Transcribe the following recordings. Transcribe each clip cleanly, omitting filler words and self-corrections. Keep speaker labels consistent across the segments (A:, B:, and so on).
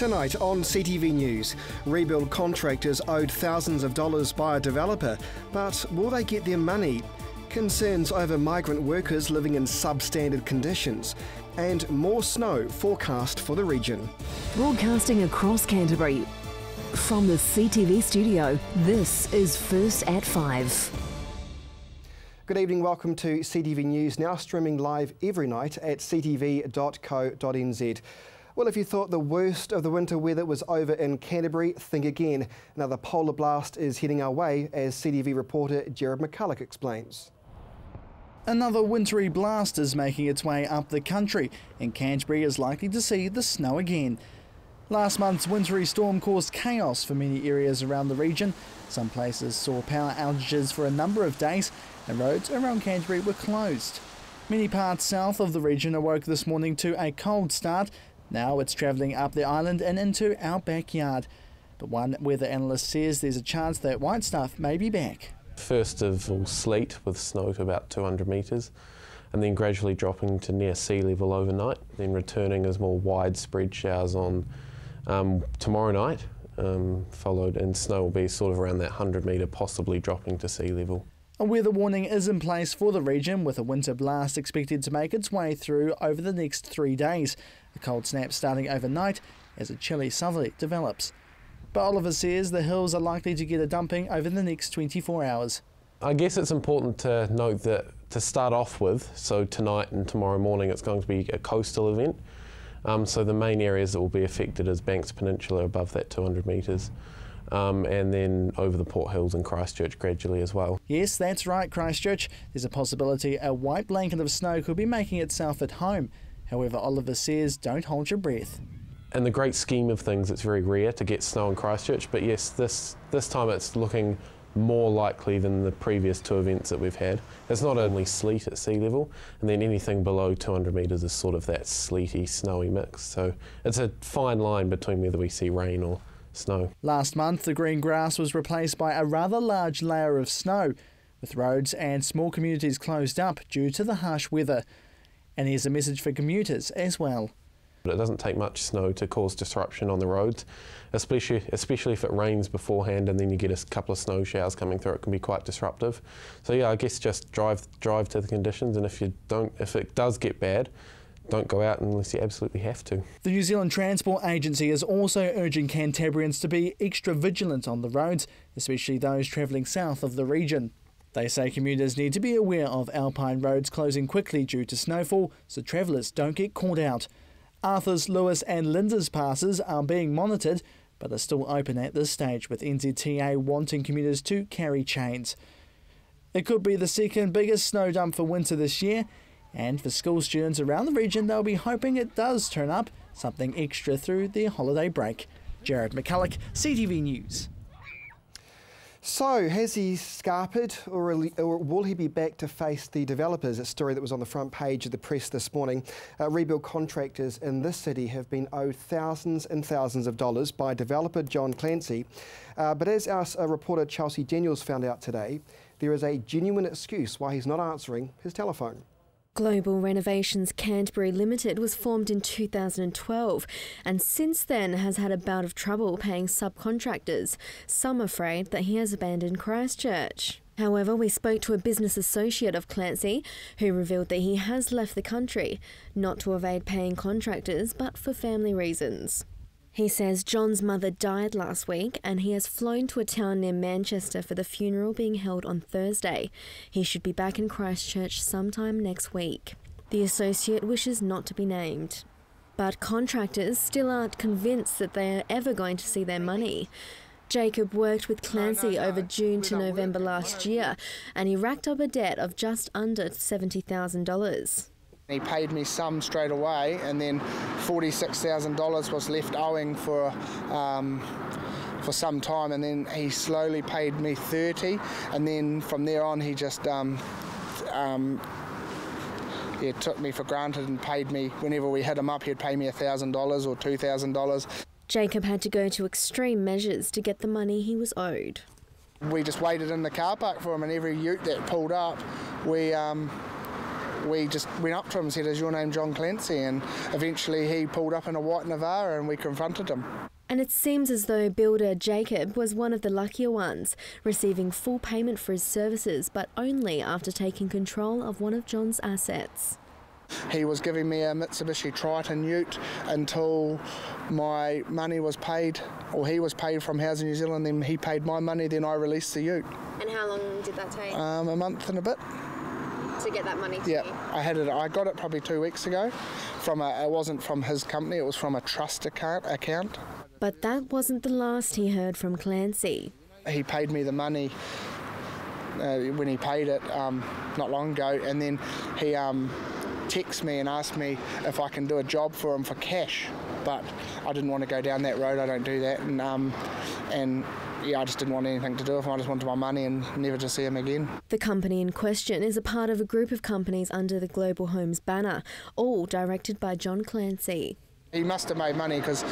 A: Tonight on CTV News, rebuild contractors owed thousands of dollars by a developer, but will they get their money? Concerns over migrant workers living in substandard conditions, and more snow forecast for the region.
B: Broadcasting across Canterbury, from the CTV studio, this is First at 5.
A: Good evening, welcome to CTV News, now streaming live every night at ctv.co.nz. Well, if you thought the worst of the winter weather was over in Canterbury, think again. Another polar blast is heading our way, as CTV reporter Jared McCulloch explains.
C: Another wintry blast is making its way up the country, and Canterbury is likely to see the snow again. Last month's wintry storm caused chaos for many areas around the region. Some places saw power outages for a number of days, and roads around Canterbury were closed. Many parts south of the region awoke this morning to a cold start. Now it's travelling up the island and into our backyard. But one weather analyst says there's a chance that white stuff may be back.
D: First of all, sleet with snow to about 200 metres, and then gradually dropping to near sea level overnight, then returning as more widespread showers on tomorrow night, followed, and snow will be sort of around that 100 metre, possibly dropping to sea level.
C: A weather warning is in place for the region, with a winter blast expected to make its way through over the next 3 days. A cold snap starting overnight as a chilly southerly develops. But Oliver says the hills are likely to get a dumping over the next 24 hours.
D: I guess it's important to note that to start off with, so tonight and tomorrow morning it's going to be a coastal event. So the main areas that will be affected is Banks Peninsula above that 200 metres. And then over the Port Hills and Christchurch gradually as well.
C: Yes, that's right, Christchurch. There's a possibility a white blanket of snow could be making itself at home. However, Oliver says don't hold your breath.
D: In the great scheme of things, it's very rare to get snow in Christchurch, but yes, this time it's looking more likely than the previous two events that we've had. It's not only sleet at sea level, and then anything below 200 metres is sort of that sleety, snowy mix. So it's a fine line between whether we see rain or snow.
C: Last month, the green grass was replaced by a rather large layer of snow, with roads and small communities closed up due to the harsh weather. And here's a message for commuters as well.
D: It doesn't take much snow to cause disruption on the roads, especially if it rains beforehand and then you get a couple of snow showers coming through. It can be quite disruptive. So yeah, I guess just drive to the conditions, and if it does get bad, don't go out unless you absolutely have to. The
C: New Zealand Transport Agency is also urging Canterburyans to be extra vigilant on the roads, especially those travelling south of the region. They say commuters need to be aware of alpine roads closing quickly due to snowfall, so travellers don't get caught out. Arthur's, Lewis and Linda's passes are being monitored, but are still open at this stage, with NZTA wanting commuters to carry chains. It could be the second biggest snow dump for winter this year, and for school students around the region, they'll be hoping it does turn up something extra through their holiday break. Jared McCulloch, CTV News.
A: So, has he scarpered, or will he be back to face the developers? A story that was on the front page of the press this morning. Rebuild contractors in this city have been owed thousands and thousands of dollars by developer John Clancy. But as our reporter Chelsea Daniels found out today, there is a genuine excuse why he's not answering his telephone.
E: Global Renovations Canterbury Limited was formed in 2012 and since then has had a bout of trouble paying subcontractors, some afraid that he has abandoned Christchurch. However, we spoke to a business associate of Clancy who revealed that he has left the country, not to evade paying contractors but for family reasons. He says John's mother died last week and he has flown to a town near Manchester for the funeral being held on Thursday. He should be back in Christchurch sometime next week. The associate wishes not to be named. But contractors still aren't convinced that they are ever going to see their money. Jacob worked with Clancy over June to November last year and he racked up a debt of just under $70,000.
F: He paid me some straight away, and then $46,000 was left owing for some time, and then he slowly paid me $30,000, and then from there on he just took me for granted and paid me whenever we hit him up. He'd pay me $1,000 or $2,000.
E: Jacob had to go to extreme measures to get the money he was owed.
F: We just waited in the car park for him, and every ute that pulled up, we we just went up to him and said, "Is your name John Clancy?" And eventually he pulled up in a white Navara and we confronted him.
E: And it seems as though builder Jacob was one of the luckier ones, receiving full payment for his services, but only after taking control of one of John's assets.
F: He was giving me a Mitsubishi Triton ute until my money was paid, or he was paid from Housing New Zealand, then he paid my money, then I released the ute.
E: And how long did that take?
F: A month and a bit.
E: To get that money to
F: Yeah,
E: you?
F: I got it probably 2 weeks ago. It wasn't from his company, it was from a trust account.
E: But that wasn't the last he heard from Clancy.
F: He paid me the money when he paid it not long ago, and then he texted me and asked me if I can do a job for him for cash, but I didn't want to go down that road. I don't do that, and yeah, I just didn't want anything to do with him. I just wanted my money and never to see him again.
E: The company in question is a part of a group of companies under the Global Homes banner, all directed by John Clancy.
F: He must have made money because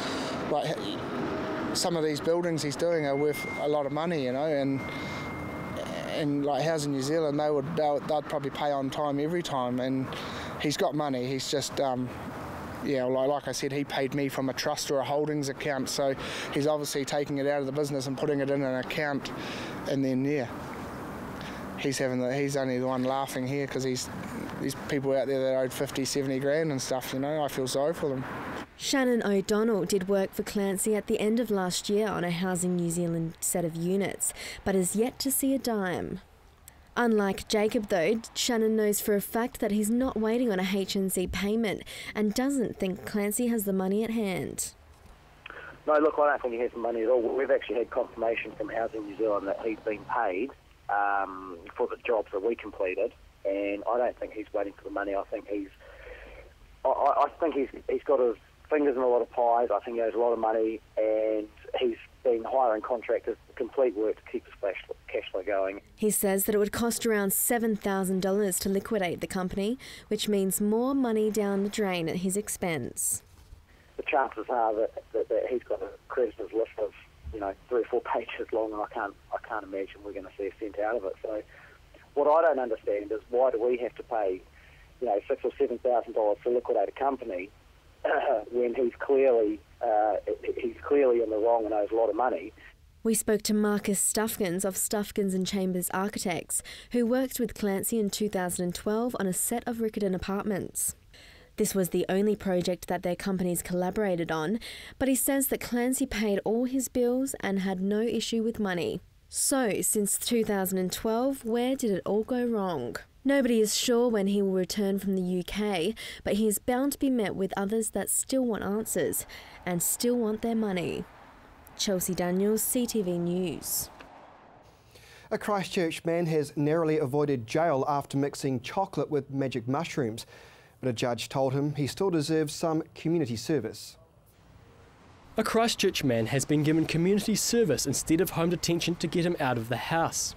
F: some of these buildings he's doing are worth a lot of money, you know, and like Housing New Zealand, they'd probably pay on time every time, and he's got money. He's just yeah, like I said, he paid me from a trust or a holdings account, so he's obviously taking it out of the business and putting it in an account, and then yeah, he's only the one laughing here because these people out there that owed 50, 70 grand and stuff, you know. I feel sorry for them.
E: Shannon O'Donnell did work for Clancy at the end of last year on a Housing New Zealand set of units, but is yet to see a dime. Unlike Jacob though, Shannon knows for a fact that he's not waiting on a HNC payment and doesn't think Clancy has the money at hand.
G: No, look, I don't think he has the money at all. We've actually had confirmation from Housing New Zealand that he's been paid for the jobs that we completed, and I don't think he's waiting for the money. I think he's got his fingers in a lot of pies. I think he owes a lot of money, and he's been hiring contractors to complete work to keep his cash flow going.
E: He says that it would cost around $7,000 to liquidate the company, which means more money down the drain at his expense.
G: The chances are that he's got a creditors list of 3 or 4 pages long, and I can't imagine we're going to see a cent out of it. So what I don't understand is why do we have to pay $6,000 or $7,000 to liquidate a company when he's clearly in the wrong and owes a lot of money.
E: We spoke to Marcus Stuffkins of Stuffkins and Chambers Architects, who worked with Clancy in 2012 on a set of Riccarton apartments. This was the only project that their companies collaborated on, but he says that Clancy paid all his bills and had no issue with money. So, since 2012, where did it all go wrong? Nobody is sure when he will return from the UK, but he is bound to be met with others that still want answers and still want their money. Chelsea Daniels, CTV News.
A: A Christchurch man has narrowly avoided jail after mixing chocolate with magic mushrooms, but a judge told him he still deserves some community service.
H: A Christchurch man has been given community service instead of home detention to get him out of the house.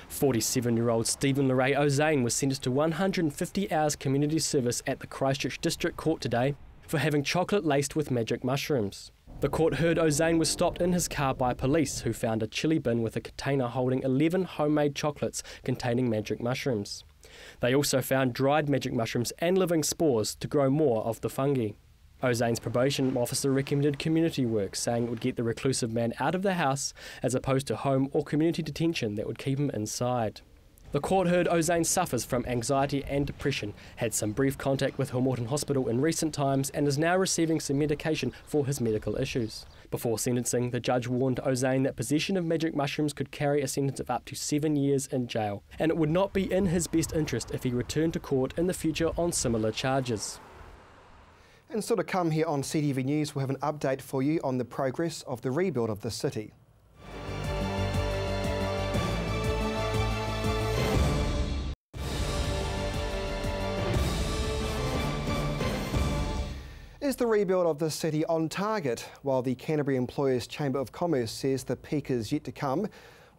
H: 47-year-old Stephen Leray Ozane was sentenced to 150 hours community service at the Christchurch District Court today for having chocolate laced with magic mushrooms. The court heard Ozane was stopped in his car by police, who found a chili bin with a container holding 11 homemade chocolates containing magic mushrooms. They also found dried magic mushrooms and living spores to grow more of the fungi. Ozane's probation officer recommended community work, saying it would get the reclusive man out of the house as opposed to home or community detention that would keep him inside. The court heard Ozane suffers from anxiety and depression, had some brief contact with Hamilton Hospital in recent times and is now receiving some medication for his medical issues. Before sentencing, the judge warned Ozane that possession of magic mushrooms could carry a sentence of up to 7 years in jail, and it would not be in his best interest if he returned to court in the future on similar charges.
A: And still to come here on CTV News, we'll have an update for you on the progress of the rebuild of the city. Is the rebuild of the city on target? While the Canterbury Employers Chamber of Commerce says the peak is yet to come,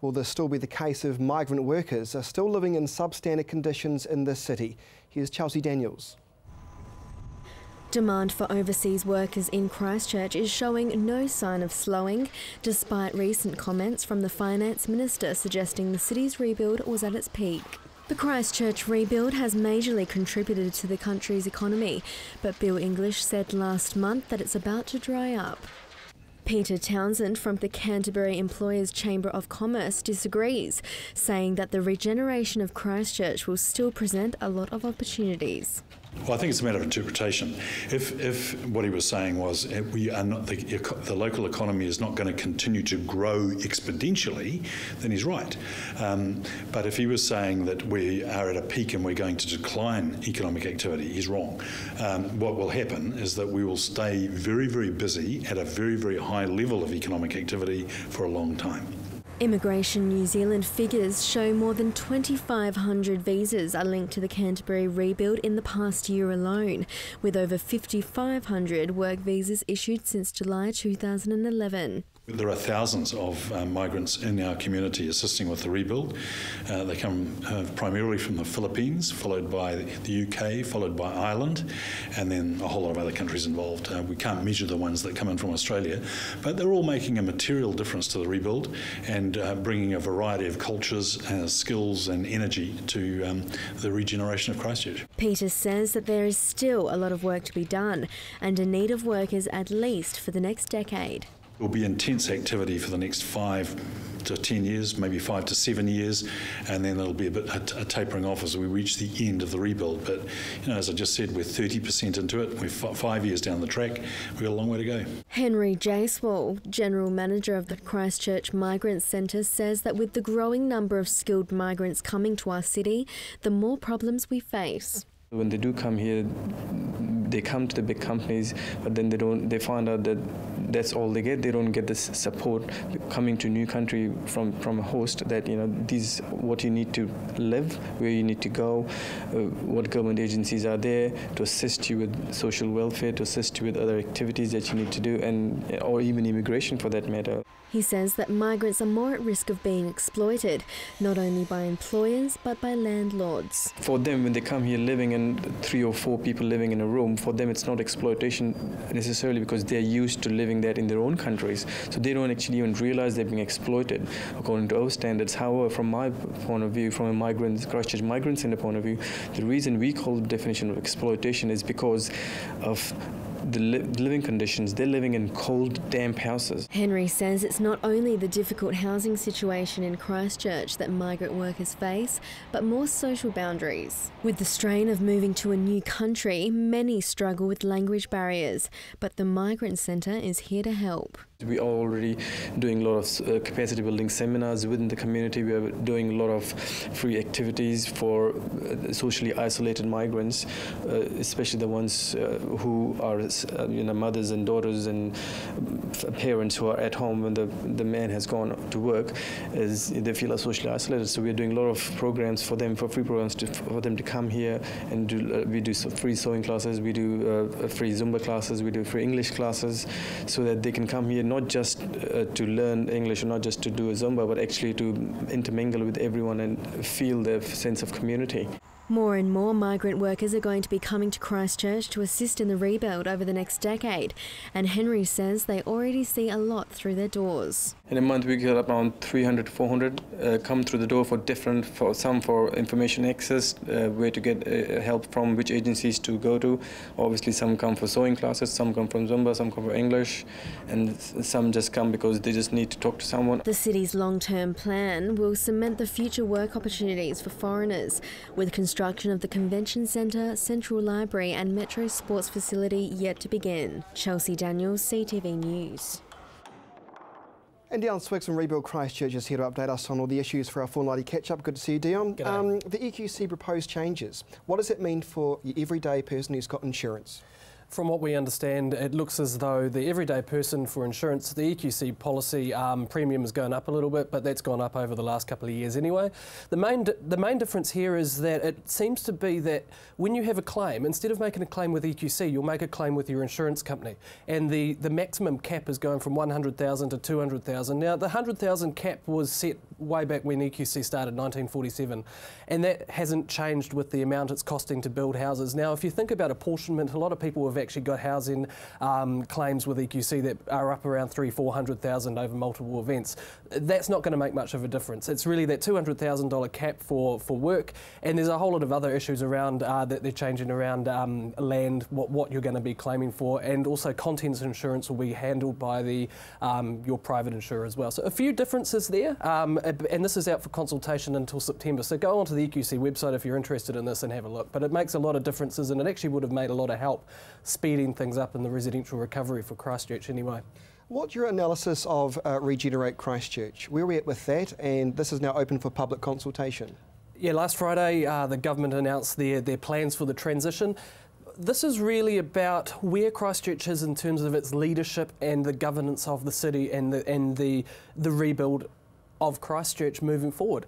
A: will this still be the case if migrant workers are still living in substandard conditions in this city? Here's Chelsea Daniels.
E: Demand for overseas workers in Christchurch is showing no sign of slowing, despite recent comments from the Finance Minister suggesting the city's rebuild was at its peak. The Christchurch rebuild has majorly contributed to the country's economy, but Bill English said last month that it's about to dry up. Peter Townsend from the Canterbury Employers Chamber of Commerce disagrees, saying that the regeneration of Christchurch will still present a lot of opportunities.
I: Well, I think it's a matter of interpretation. If what he was saying was we are not the local economy is not going to continue to grow exponentially, then he's right. But if he was saying that we are at a peak and we're going to decline economic activity, he's wrong. What will happen is that we will stay very, very busy at a very, very high level of economic activity for a long time.
E: Immigration New Zealand figures show more than 2,500 visas are linked to the Canterbury rebuild in the past year alone, with over 5,500 work visas issued since July 2011.
I: There are thousands of migrants in our community assisting with the rebuild. They come primarily from the Philippines, followed by the UK, followed by Ireland, and then a whole lot of other countries involved. We can't measure the ones that come in from Australia, but they're all making a material difference to the rebuild and bringing a variety of cultures, skills and energy to the regeneration of Christchurch.
E: Peter says that there is still a lot of work to be done and a need of workers at least for the next decade.
I: There will be intense activity for the next 5 to 10 years, maybe 5 to 7 years, and then there'll be a tapering off as we reach the end of the rebuild. But as I just said, we're 30% into it. We're 5 years down the track. We've got a long way to go.
E: Henry Jacewell, General Manager of the Christchurch Migrant Centre, says that with the growing number of skilled migrants coming to our city, the more problems we face.
J: When they do come here, they come to the big companies, but then they find out that that's all they get. They don't get this support coming to a new country from a host that, these what you need to live, where you need to go, what government agencies are there to assist you with social welfare, to assist you with other activities that you need to do, or even immigration for that matter.
E: He says that migrants are more at risk of being exploited, not only by employers but by landlords.
J: For them, when they come here living in 3 or 4 people living in a room, for them it's not exploitation necessarily because they're used to living that in their own countries. So they don't actually even realize they're being exploited according to our standards. However, from my point of view, from a Christchurch Migrant Centre point of view, the reason we call the definition of exploitation is because of the living conditions. They're living in cold, damp houses.
E: Henry says it's not only the difficult housing situation in Christchurch that migrant workers face, but more social boundaries. With the strain of moving to a new country, many struggle with language barriers, but the Migrant Centre is here to help.
J: We are already doing a lot of capacity building seminars within the community. We are doing a lot of free activities for socially isolated migrants, especially the ones who are mothers and daughters and parents who are at home when the man has gone to work, as they feel socially isolated. So we are doing a lot of programs for them, for free programs for them to come here and we do free sewing classes, we do free Zumba classes, we do free English classes, so that they can come here not just to learn English or not just to do a Zumba, but actually to intermingle with everyone and feel the sense of community.
E: More and more migrant workers are going to be coming to Christchurch to assist in the rebuild over the next decade, and Henry says they already see a lot through their doors.
J: In a month we get around 300 to 400 come through the door for some for information access, where to get help from, which agencies to go to. Obviously some come for sewing classes, some come from Zumba, some come for English, and some just come because they just need to talk to someone.
E: The city's long-term plan will cement the future work opportunities for foreigners, with construction of the Convention Centre, Central Library and Metro Sports Facility yet to begin. Chelsea Daniels, CTV News.
A: And Dion Swicks from Rebuild Christchurch is here to update us on all the issues for our fortnightly catch-up. Good to see you, Dion. The EQC proposed changes. What does it mean for your everyday person who's got insurance?
K: From what we understand, it looks as though the everyday person for insurance, the EQC policy premium has gone up a little bit, but that's gone up over the last couple of years anyway. The main difference here is that it seems to be that when you have a claim, instead of making a claim with EQC, you'll make a claim with your insurance company. And the maximum cap is going from 100,000 to 200,000. Now, the 100,000 cap was set way back when EQC started, 1947, and that hasn't changed with the amount it's costing to build houses. Now, if you think about apportionment, a lot of people have actually got housing claims with EQC that are up around 300,000-400,000 over multiple events. That's not going to make much of a difference. It's really that $200,000 cap for work, and there's a whole lot of other issues around that they're changing around land, what you're going to be claiming for, and also contents insurance will be handled by your private insurer as well. So a few differences there, and this is out for consultation until September. So go onto the EQC website if you're interested in this and have a look. But it makes a lot of differences, and it actually would have made a lot of help speeding things up in the residential recovery for Christchurch anyway.
A: What's your analysis of Regenerate Christchurch? Where are we at with that? And this is now open for public consultation.
K: Yeah, last Friday the government announced their plans for the transition. This is really about where Christchurch is in terms of its leadership and the governance of the city and the rebuild of Christchurch moving forward.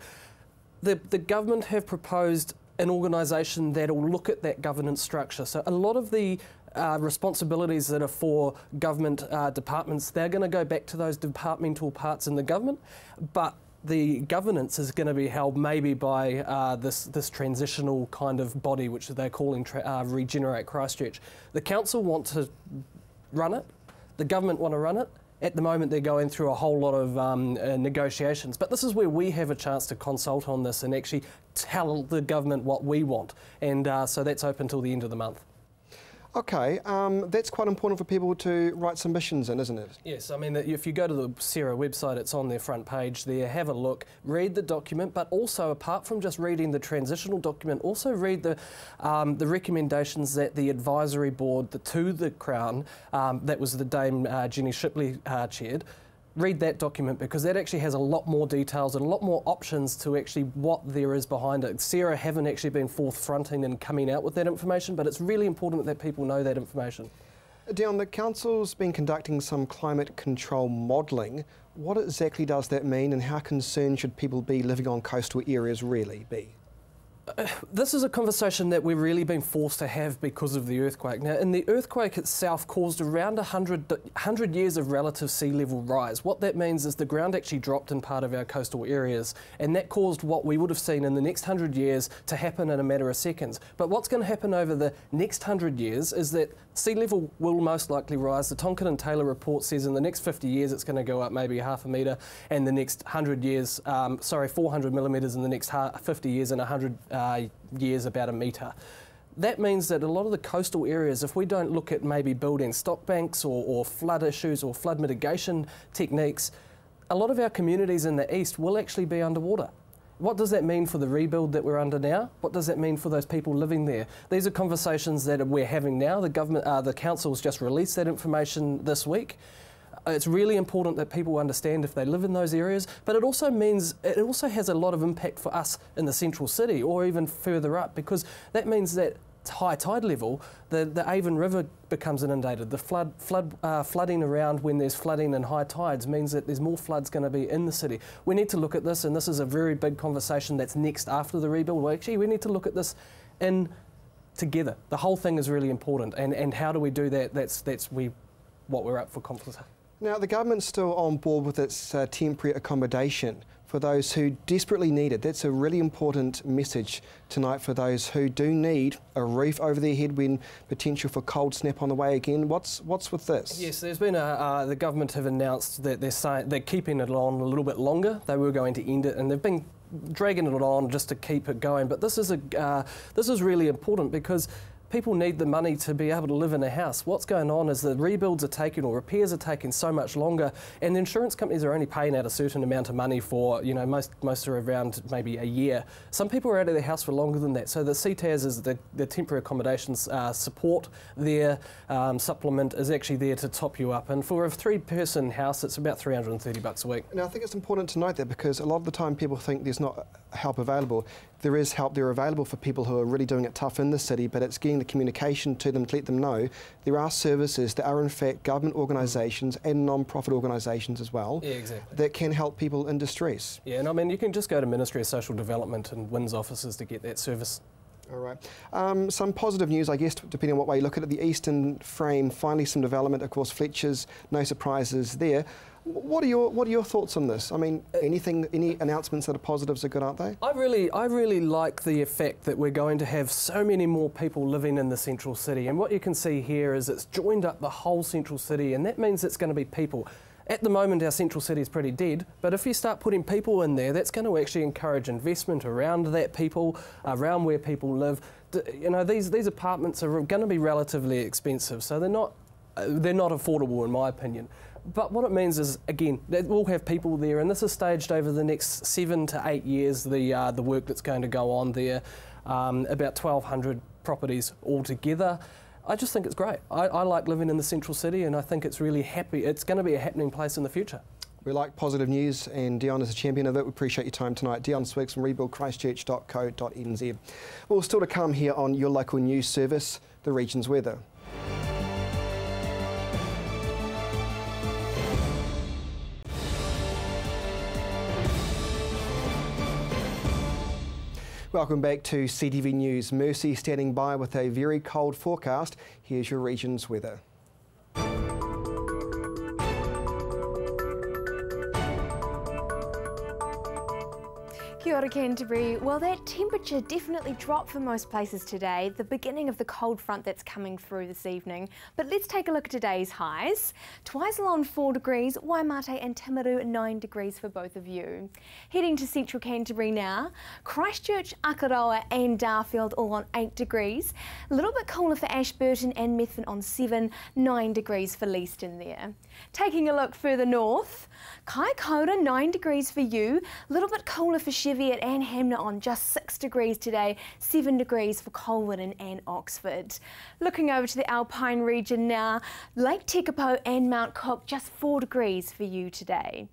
K: The government have proposed an organisation that will look at that governance structure. So a lot of the responsibilities that are for government departments, they're going to go back to those departmental parts in the government, but the governance is going to be held maybe by this transitional kind of body, which they're calling Regenerate Christchurch. The council want to run it, the government want to run it. At the moment, they're going through a whole lot of negotiations, but this is where we have a chance to consult on this and actually tell the government what we want, and so that's open till the end of the month.
A: Okay, that's quite important for people to write submissions in, isn't it?
K: Yes, I mean, if you go to the CERA website, it's on their front page there, have a look, read the document, but also, apart from just reading the transitional document, also read the recommendations that the advisory board to the Crown, that was the Dame Jenny Shipley chaired. Read that document, because that actually has a lot more details and a lot more options to actually what there is behind it. CERA haven't actually been forthfronting and coming out with that information, but it's really important that people know that information.
A: Dion, the council's been conducting some climate control modelling. What exactly does that mean, and how concerned should people be living on coastal areas really be?
K: This is a conversation that we've really been forced to have because of the earthquake. Now, and the earthquake itself caused around 100 years of relative sea level rise. What that means is the ground actually dropped in part of our coastal areas, and that caused what we would have seen in the next 100 years to happen in a matter of seconds. But what's going to happen over the next 100 years is that sea level will most likely rise. The Tonkin and Taylor report says in the next 50 years it's going to go up maybe half a metre, and the next 100 years, 400 millimetres in the next 50 years, and 100 years about a metre. That means that a lot of the coastal areas, if we don't look at maybe building stock banks or flood issues or flood mitigation techniques, a lot of our communities in the east will actually be underwater. What does that mean for the rebuild that we're under now? What does that mean for those people living there? These are conversations that we're having now. The government, the council's just released that information this week. It's really important that people understand if they live in those areas, but it also means, it also has a lot of impact for us in the central city or even further up, because that means that high tide level, the Avon River becomes inundated. The flooding around when there's flooding and high tides means that there's more floods going to be in the city. We need to look at this, and this is a very big conversation that's next after the rebuild. Well, actually, we need to look at this in together. The whole thing is really important, and how do we do that? That's what we're up for conversation.
A: Now, the government's still on board with its temporary accommodation for those who desperately need it. That's a really important message tonight for those who do need a roof over their head when potential for cold snap on the way again. What's with this?
K: Yes, there's been the government have announced that they're keeping it on a little bit longer. They were going to end it, and they've been dragging it on just to keep it going. But this is really important, because people need the money to be able to live in a house. What's going on is the rebuilds are taking, or repairs are taking so much longer, and the insurance companies are only paying out a certain amount of money for, you know, most are around maybe a year. Some people are out of their house for longer than that. So the CTAS, is the temporary accommodations support, their supplement is actually there to top you up. And for a 3-person house, it's about $330 a week.
A: Now, I think it's important to note that, because a lot of the time people think there's not help available. There is help there available for people who are really doing it tough in the city, but it's getting the communication to them to let them know there are services that are in fact government organisations and non-profit organisations as well,
K: yeah, exactly,
A: that can help people in distress.
K: Yeah, and I mean, you can just go to Ministry of Social Development and WINS offices to get that service.
A: All right. Some positive news, I guess, depending on what way you look at it. The eastern frame, finally some development. Of course, Fletcher's, no surprises there. What are your thoughts on this? I mean, any announcements that are positives are good, aren't they?
K: I really like the effect that we're going to have so many more people living in the central city. And what you can see here is it's joined up the whole central city, and that means it's going to be people. At the moment, our central city is pretty dead, but if you start putting people in there, that's going to actually encourage investment around that people, around where people live. You know, these apartments are going to be relatively expensive, so they're not affordable in my opinion. But what it means is, again, that we'll have people there, and this is staged over the next 7 to 8 years, the work that's going to go on there, about 1,200 properties altogether. I just think it's great. I like living in the central city, and I think it's really happy. It's going to be a happening place in the future. We like positive news, and Dion is a champion of it. We appreciate your time tonight. Dion Swiggs from rebuildchristchurch.co.nz. Well, still to come here on your local news service, the region's weather. Welcome back to CTV News. Mercy standing by with a very cold forecast. Here's your region's weather.
L: Kia ora, Canterbury. Well, that temperature definitely dropped for most places today, the beginning of the cold front that's coming through this evening. But let's take a look at today's highs. Twiselon 4 degrees, Waimate and Timaru 9 degrees for both of you. Heading to central Canterbury now, Christchurch, Akaroa and Darfield all on 8 degrees. A little bit cooler for Ashburton and Methven on 7, 9 degrees for Leaston there. Taking a look further north, Kaikoura 9 degrees for you, a little bit cooler for Cheviot and Hamner on just 6 degrees today, 7 degrees for Colwyn and Oxford. Looking over to the Alpine region now, Lake Tekapo and Mount Cook just 4 degrees for you today.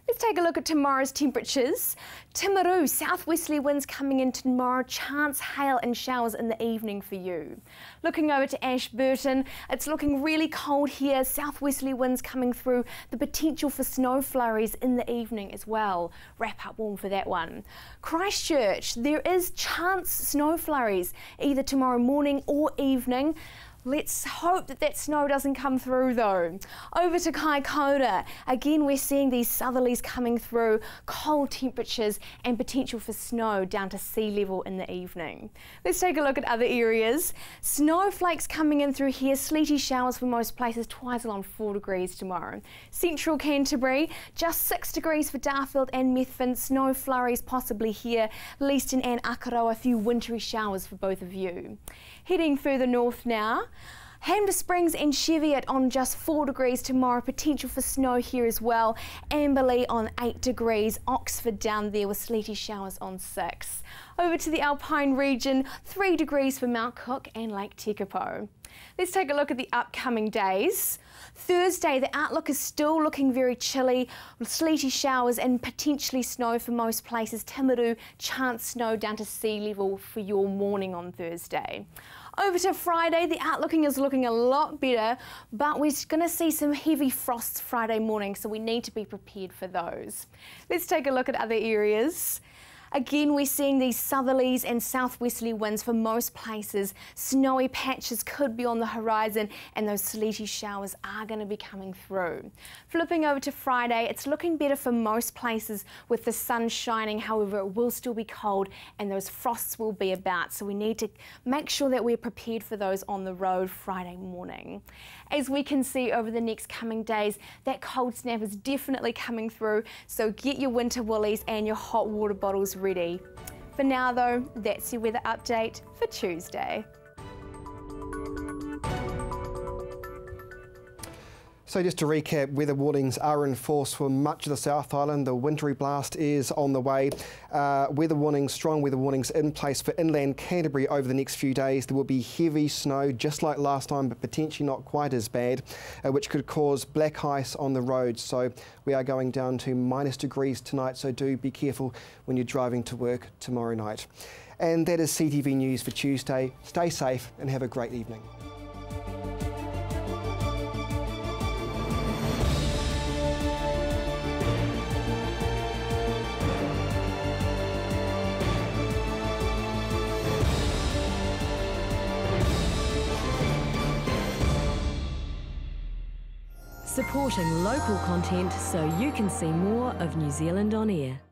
L: Let's take a look at tomorrow's temperatures. Timaru, southwesterly winds coming in tomorrow, chance hail and showers in the evening for you. Looking over to Ashburton, it's looking really cold here, southwesterly winds coming through, the potential for snow flurries in the evening as well. Wrap up warm for that one. Christchurch, there is chance snow flurries either tomorrow morning or evening. Let's hope that that snow doesn't come through though. Over to Kaikoura, again we're seeing these southerlies coming through, cold temperatures and potential for snow down to sea level in the evening. Let's take a look at other areas. Snowflakes coming in through here, sleety showers for most places, Twiselon 4 degrees tomorrow. Central Canterbury, just 6 degrees for Darfield and Methven, snow flurries possibly here, Leaston and Akaroa, a few wintry showers for both of you. Heading further north now, Hamner Springs and Cheviot on just 4 degrees tomorrow, potential for snow here as well. Amberley on 8 degrees, Oxford down there with sleety showers on 6. Over to the Alpine region, 3 degrees for Mount Cook and Lake Tekapo. Let's take a look at the upcoming days. Thursday, the outlook is still looking very chilly, with sleety showers and potentially snow for most places. Timaru, chance snow down to sea level for your morning on Thursday. Over to Friday, the outlooking is looking a lot better, but we're going to see some heavy frosts Friday morning, so we need to be prepared for those. Let's take a look at other areas. Again, we're seeing these southerlies and southwesterly winds for most places. Snowy patches could be on the horizon and those sleety showers are going to be coming through. Flipping over to Friday, it's looking better for most places with the sun shining. However, it will still be cold and those frosts will be about. So we need to make sure that we're prepared for those on the road Friday morning. As we can see over the next coming days, that cold snap is definitely coming through. So get your winter woolies and your hot water bottles ready. For now though, that's your weather update for Tuesday.
A: So just to recap, weather warnings are in force for much of the South Island. The wintry blast is on the way. Weather warnings, strong weather warnings in place for inland Canterbury over the next few days. There will be heavy snow, just like last time, but potentially not quite as bad, which could cause black ice on the roads. So we are going down to -degrees tonight, so do be careful when you're driving to work tomorrow night. And that is CTV News for Tuesday. Stay safe and have a great evening.
B: supporting local content so you can see more of New Zealand on air.